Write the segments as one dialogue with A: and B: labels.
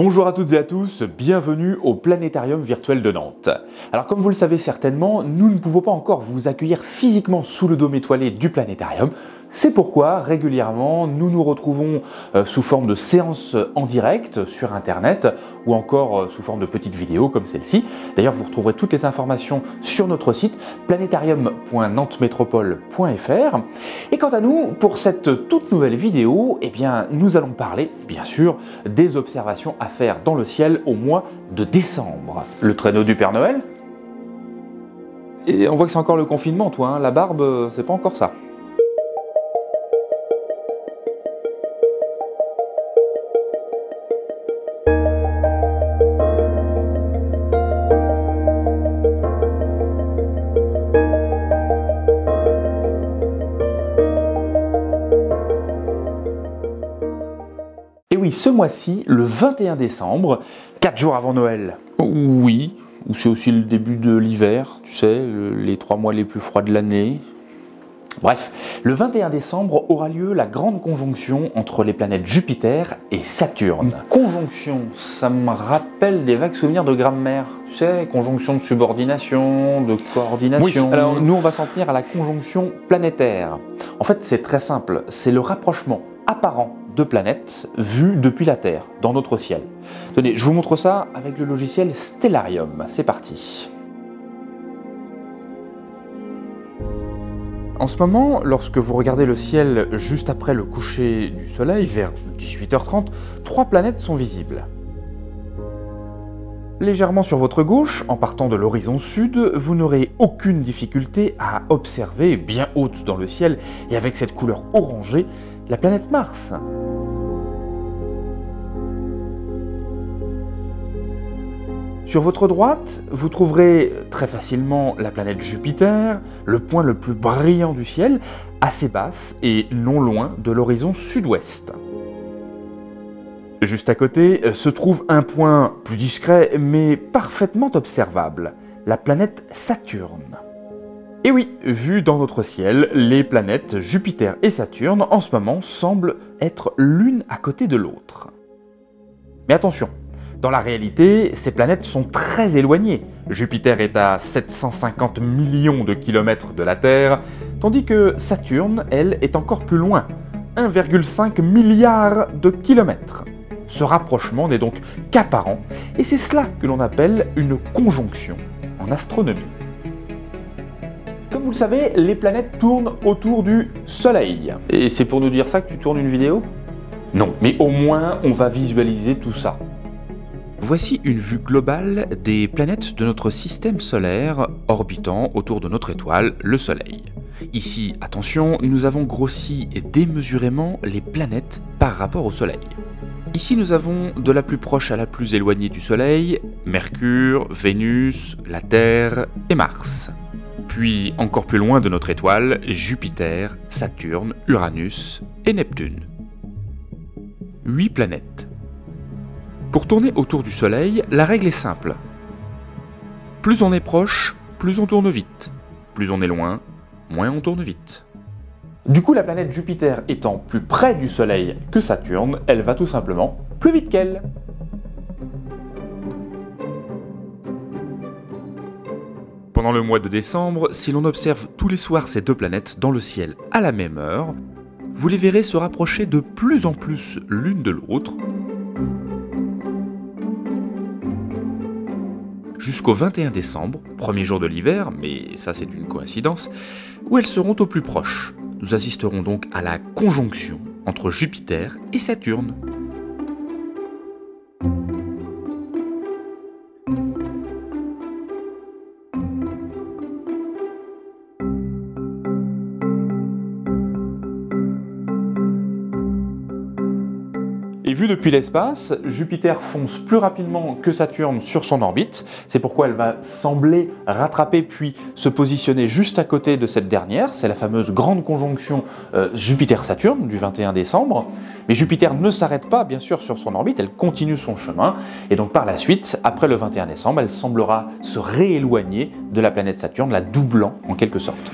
A: Bonjour à toutes et à tous, bienvenue au Planétarium virtuel de Nantes. Alors comme vous le savez certainement, nous ne pouvons pas encore vous accueillir physiquement sous le dôme étoilé du Planétarium. C'est pourquoi régulièrement nous nous retrouvons sous forme de séances en direct sur internet ou encore sous forme de petites vidéos comme celle-ci. D'ailleurs vous retrouverez toutes les informations sur notre site planétarium.nantesmétropole.fr. Et quant à nous, pour cette toute nouvelle vidéo, nous allons parler bien sûr des observations à faire dans le ciel au mois de décembre. Le traîneau du Père Noël? Et on voit que c'est encore le confinement toi, hein. La barbe c'est pas encore ça. Et oui, ce mois-ci, le 21 décembre, 4 jours avant Noël. Oui, ou c'est aussi le début de l'hiver, tu sais, les 3 mois les plus froids de l'année. Bref, le 21 décembre aura lieu la grande conjonction entre les planètes Jupiter et Saturne. Conjonction, ça me rappelle des vagues souvenirs de grammaire. Tu sais, conjonction de subordination, de coordination. Oui, alors nous on va s'en tenir à la conjonction planétaire. En fait, c'est très simple, c'est le rapprochement apparent de planètes vues depuis la Terre, dans notre ciel. Tenez, je vous montre ça avec le logiciel Stellarium. C'est parti. En ce moment, lorsque vous regardez le ciel juste après le coucher du soleil, vers 18h30, 3 planètes sont visibles. Légèrement sur votre gauche, en partant de l'horizon sud, vous n'aurez aucune difficulté à observer, bien haute dans le ciel et avec cette couleur orangée, la planète Mars. Sur votre droite, vous trouverez très facilement la planète Jupiter, le point le plus brillant du ciel, assez basse et non loin de l'horizon sud-ouest. Juste à côté se trouve un point plus discret mais parfaitement observable, la planète Saturne. Et oui, vu dans notre ciel, les planètes Jupiter et Saturne en ce moment semblent être l'une à côté de l'autre. Mais attention, dans la réalité, ces planètes sont très éloignées. Jupiter est à 750 millions de kilomètres de la Terre, tandis que Saturne, elle, est encore plus loin, 1,5 milliard de kilomètres. Ce rapprochement n'est donc qu'apparent, et c'est cela que l'on appelle une conjonction en astronomie. Comme vous le savez, les planètes tournent autour du Soleil. Et c'est pour nous dire ça que tu tournes une vidéo? Non, mais au moins on va visualiser tout ça.
B: Voici une vue globale des planètes de notre système solaire orbitant autour de notre étoile, le Soleil. Ici, attention, nous avons grossi démesurément les planètes par rapport au Soleil. Ici, nous avons de la plus proche à la plus éloignée du Soleil, Mercure, Vénus, la Terre et Mars. Puis, encore plus loin de notre étoile, Jupiter, Saturne, Uranus et Neptune. 8 planètes. Pour tourner autour du Soleil, la règle est simple. Plus on est proche, plus on tourne vite. Plus on est loin, moins on tourne vite.
A: Du coup, la planète Jupiter étant plus près du Soleil que Saturne, elle va tout simplement plus vite qu'elle.
B: Pendant le mois de décembre, si l'on observe tous les soirs ces 2 planètes dans le ciel à la même heure, vous les verrez se rapprocher de plus en plus l'une de l'autre, jusqu'au 21 décembre, premier jour de l'hiver, mais ça c'est une coïncidence, où elles seront au plus proche. Nous assisterons donc à la conjonction entre Jupiter et Saturne.
A: Et vu depuis l'espace, Jupiter fonce plus rapidement que Saturne sur son orbite. C'est pourquoi elle va sembler rattraper puis se positionner juste à côté de cette dernière. C'est la fameuse grande conjonction Jupiter-Saturne du 21 décembre. Mais Jupiter ne s'arrête pas bien sûr sur son orbite, elle continue son chemin. Et donc par la suite, après le 21 décembre, elle semblera se rééloigner de la planète Saturne, la doublant en quelque sorte.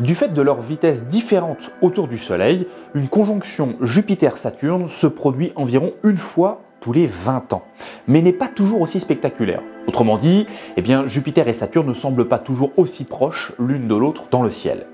A: Du fait de leurs vitesses différentes autour du Soleil, une conjonction Jupiter-Saturne se produit environ une fois tous les 20 ans, mais n'est pas toujours aussi spectaculaire. Autrement dit, Jupiter et Saturne ne semblent pas toujours aussi proches l'une de l'autre dans le ciel.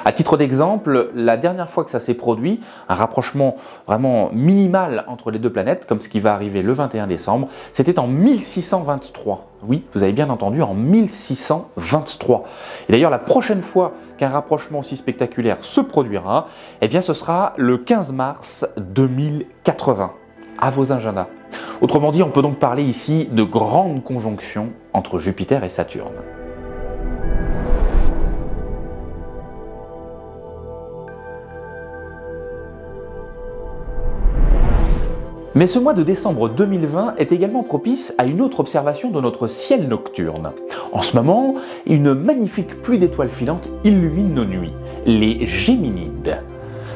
A: À titre d'exemple, la dernière fois que ça s'est produit, un rapprochement vraiment minimal entre les deux planètes, comme ce qui va arriver le 21 décembre, c'était en 1623. Oui, vous avez bien entendu, en 1623. Et d'ailleurs, la prochaine fois qu'un rapprochement aussi spectaculaire se produira, ce sera le 15 mars 2080. À vos agendas. Autrement dit, on peut donc parler ici de grandes conjonctions entre Jupiter et Saturne. Mais ce mois de décembre 2020 est également propice à une autre observation de notre ciel nocturne. En ce moment, une magnifique pluie d'étoiles filantes illumine nos nuits, les Géminides.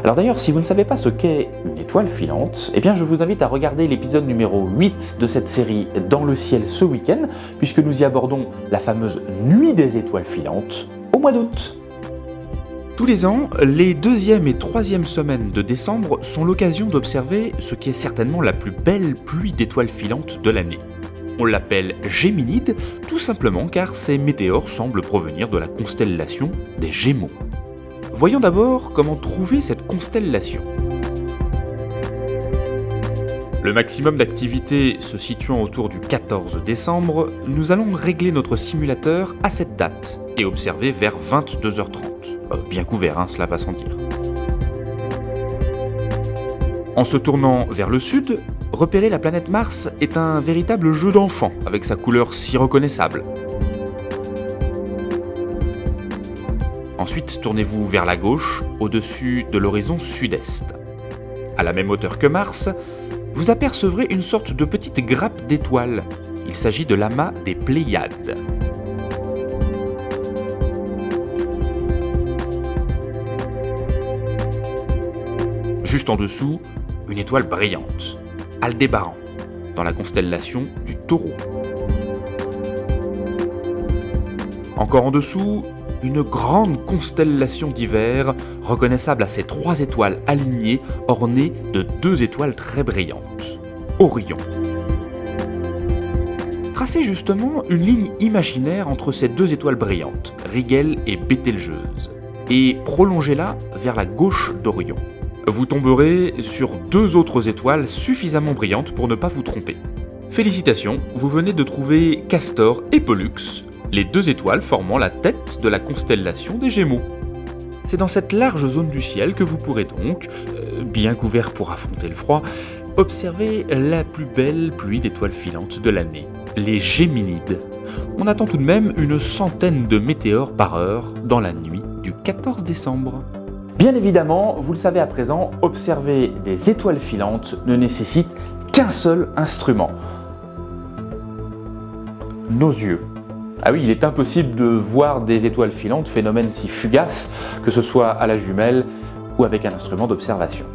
A: Alors d'ailleurs, si vous ne savez pas ce qu'est une étoile filante, je vous invite à regarder l'épisode numéro 8 de cette série Dans le ciel ce week-end, puisque nous y abordons la fameuse nuit des étoiles filantes au mois d'août.
B: Tous les ans, les 2e et 3e semaines de décembre sont l'occasion d'observer ce qui est certainement la plus belle pluie d'étoiles filantes de l'année. On l'appelle Géminide, tout simplement car ces météores semblent provenir de la constellation des Gémeaux. Voyons d'abord comment trouver cette constellation. Le maximum d'activité se situant autour du 14 décembre, nous allons régler notre simulateur à cette date et observer vers 22h30. Bien couvert, cela va sans dire. En se tournant vers le sud, repérer la planète Mars est un véritable jeu d'enfant avec sa couleur si reconnaissable. Ensuite, tournez-vous vers la gauche, au-dessus de l'horizon sud-est. À la même hauteur que Mars, vous apercevrez une sorte de petite grappe d'étoiles. Il s'agit de l'amas des Pléiades. Juste en dessous, une étoile brillante, Aldébaran, dans la constellation du Taureau. Encore en dessous, une grande constellation d'hiver, reconnaissable à ses 3 étoiles alignées, ornées de 2 étoiles très brillantes, Orion. Tracez justement une ligne imaginaire entre ces 2 étoiles brillantes, Rigel et Bételgeuse, et prolongez-la vers la gauche d'Orion. Vous tomberez sur 2 autres étoiles suffisamment brillantes pour ne pas vous tromper. Félicitations, vous venez de trouver Castor et Pollux, les 2 étoiles formant la tête de la constellation des Gémeaux. C'est dans cette large zone du ciel que vous pourrez donc, bien couvert pour affronter le froid, observer la plus belle pluie d'étoiles filantes de l'année, les Géminides. On attend tout de même une centaine de météores par heure dans la nuit du 14 décembre.
A: Bien évidemment, vous le savez à présent, observer des étoiles filantes ne nécessite qu'un seul instrument. Nos yeux. Ah oui, il est impossible de voir des étoiles filantes, phénomène si fugace, que ce soit à la jumelle ou avec un instrument d'observation.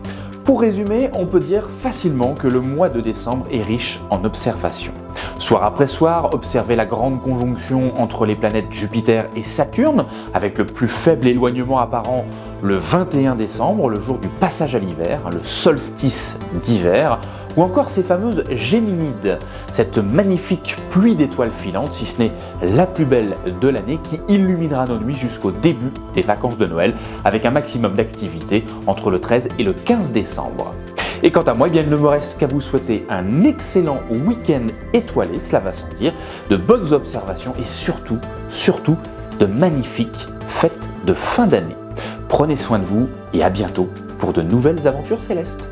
A: Pour résumer, on peut dire facilement que le mois de décembre est riche en observations. Soir après soir, observez la grande conjonction entre les planètes Jupiter et Saturne, avec le plus faible éloignement apparent le 21 décembre, le jour du passage à l'hiver, le solstice d'hiver, ou encore ces fameuses Géminides, cette magnifique pluie d'étoiles filantes, si ce n'est la plus belle de l'année, qui illuminera nos nuits jusqu'au début des vacances de Noël, avec un maximum d'activité entre le 13 et le 15 décembre. Et quant à moi, il ne me reste qu'à vous souhaiter un excellent week-end étoilé, cela va sans dire, de bonnes observations et surtout, de magnifiques fêtes de fin d'année. Prenez soin de vous et à bientôt pour de nouvelles aventures célestes.